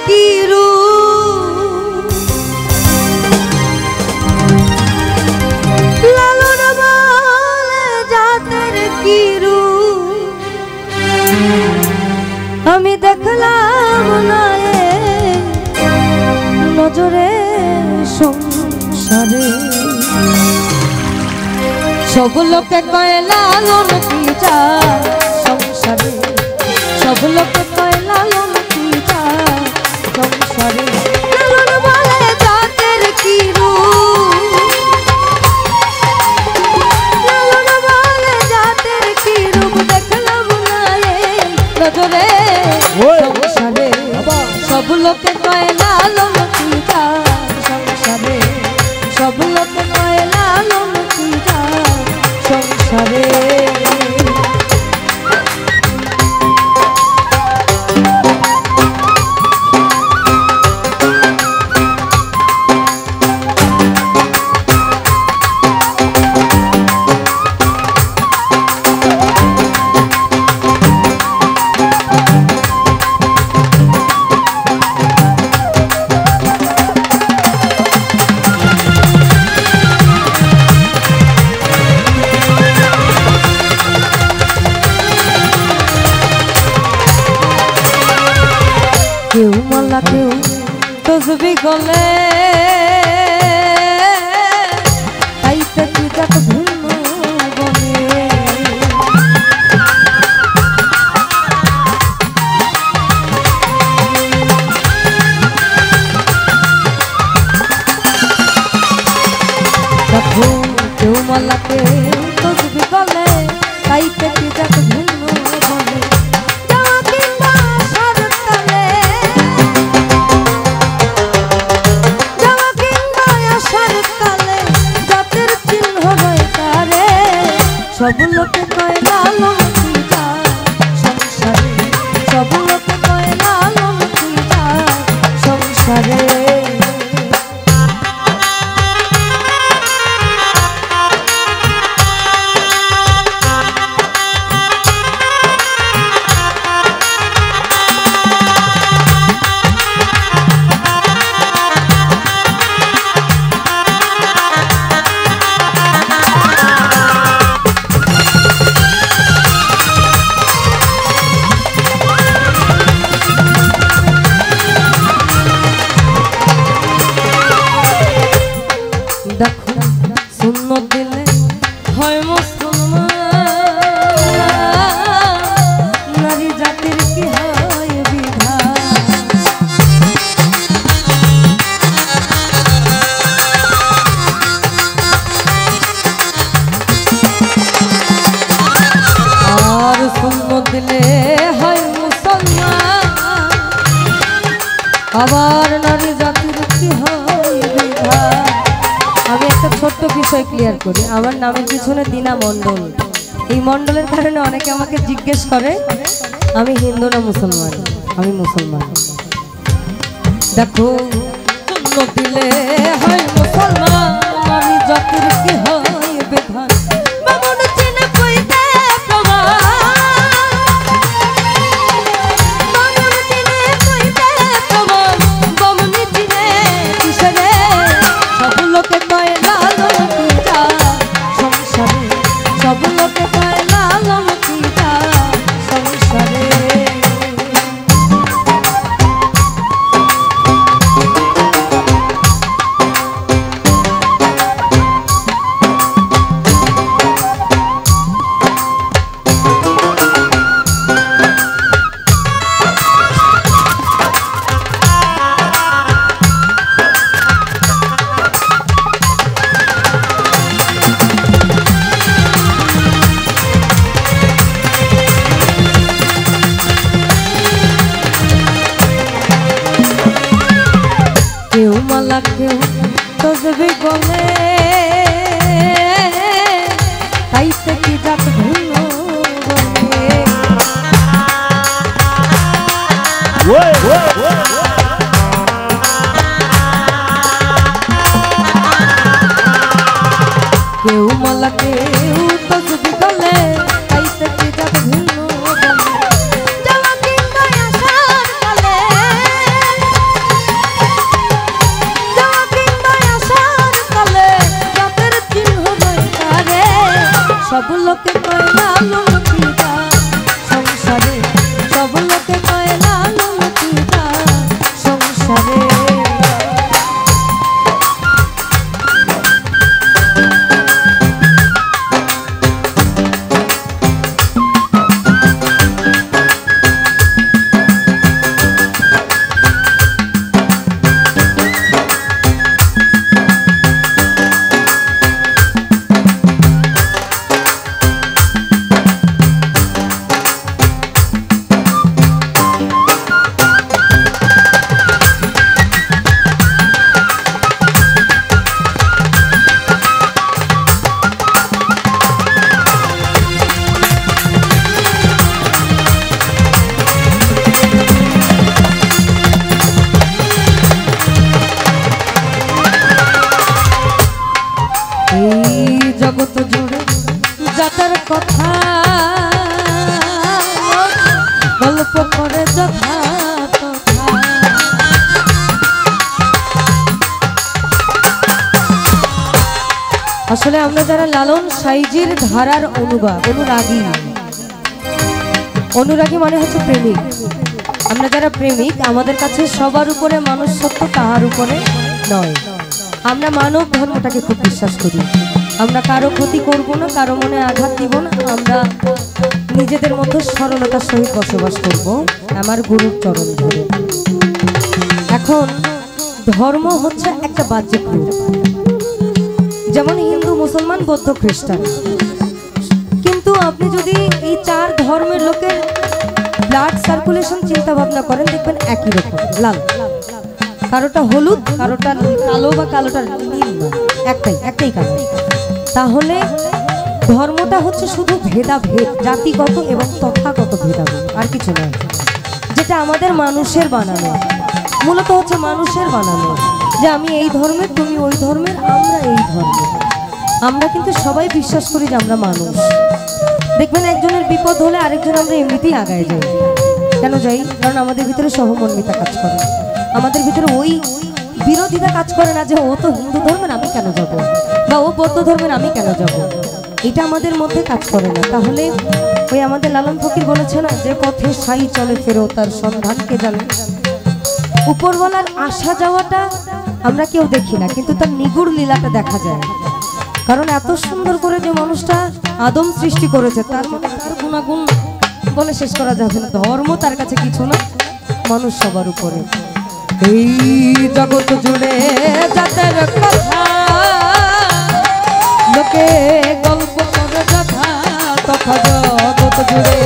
কি রূপ লালন বলে জাতের কি রূপ আমি দেখলাম না নজরে সংসারে সব লোকে কয় লালন কি জাত সংসারে সব লোকে কয় লালন কি জাত সংসারে লালন বলে জাতের কি রূপ লালন বলে জাতের কি রূপ দেখলাম না নজরে সংসারে সব লোকে কয় লালন কি জাত সংসারে সব লোকে কয় লালন কি জাত সংসারে কেউ মালা কেউ তসবি গলে তাইতে কি যাক ভিন্ন বলে দেখো কেউ মালা কেউ তসবি গলে তাইতে কি যাক ভিন্ন বলে সব লোকে কয় লালন কি জাত সংসারে সব লোকে কয় লালন কি জাত সংসারে দেখো সুন্নত দিলে হয় মুসলমান নারী জাতির কি হয় বিধান আর সুন্নত দিলে হয় মুসলমান আবার নারী জাতির কি হয় বিধান আমি একটা ছোট্ট বিষয় ক্লিয়ার করি আমার নামের পিছনে দিনা মণ্ডল এই মণ্ডলের কারণে অনেকে আমাকে জিজ্ঞেস করে আমি হিন্দু না মুসলমান আমি মুসলমান দেখো সুন্নত দিলে হয় মুসলমান নারী জাতির কি হয় বিধান কেউ মালা কেউ তসবি গলে তাইতে কি জাত ভিন্ন বলে কেউ মালা কেউ তসবি গলে তাইতে কি জাত ভিন্ন বলে গল্প করে যথা তথা। আসলে আমরা যারা লালন সাইজির ধারার অনুরাগী মানে হচ্ছে প্রেমিক। আমরা যারা প্রেমিক, আমাদের কাছে সবার উপরে মানুষ সত্য, কাহার উপরে নয়। আমরা মানব ধর্মটাকে খুব বিশ্বাস করি। আমরা কারো ক্ষতি করব না, কারো মনে আঘাত দিব না। আমরা নিজেদের মধ্যে সরলতার সহিত বসবাস করব আমার গুরুর চরণ ধরে। এখন ধর্ম হচ্ছে একটা বাহ্যিক রূপ, যেমন হিন্দু, মুসলমান, বৌদ্ধ, খ্রিস্টান। কিন্তু আপনি যদি এই চার ধর্মের লোকের ব্লাড সার্কুলেশন চিন্তা ভাবনা করেন, দেখবেন একই রকম লাল। কারোটা হলুদ, কারোটা কালো বা কালোটা নীল না, একটাই কালো। তাহলে ধর্মটা হচ্ছে শুধু ভেদাভেদ, জাতিগত এবং তথাগত ভেদাভেদ, আর কিছু নয়। যেটা আমাদের মানুষের বানানো, মূলত হচ্ছে মানুষের বানানো, যে আমি এই ধর্মের, তুমি ওই ধর্মের, আমরা এই ধর্মের। আমরা কিন্তু সবাই বিশ্বাস করি যে আমরা মানুষ। দেখবেন একজনের বিপদ হলে আরেকজন আমরা এমনিতেই আগায় যাই। কেন যাই? কারণ আমাদের ভিতরে সহমর্মিতা কাজ করে, আমাদের ভিতরে ওই বিরোধিতা কাজ করে না যে ও তো হিন্দু ধর্মের, আমি কেন যাব, বা ও বৌদ্ধ ধর্মের, আমি কেন যাব। এটা আমাদের মধ্যে কাজ করে না। তাহলে ওই আমাদের লালন ফকির বলেছে না, যে পথে সাই চলে ফেরো তার সন্ধান কে জানে। উপরওয়ালার আসা যাওয়াটা আমরা কেউ দেখি না, কিন্তু তার নিগুড় লীলাটা দেখা যায়। কারণ এত সুন্দর করে যে মানুষটা আদম সৃষ্টি করেছে, তার গুণাগুণ বলে শেষ করা যাবে না। ধর্ম তার কাছে কিছু না, মানুষ সবার উপরে। এই জগৎ জুড়ে যাদের কথা লোকে গল্প করে যথা তথা, জগৎ জুড়ে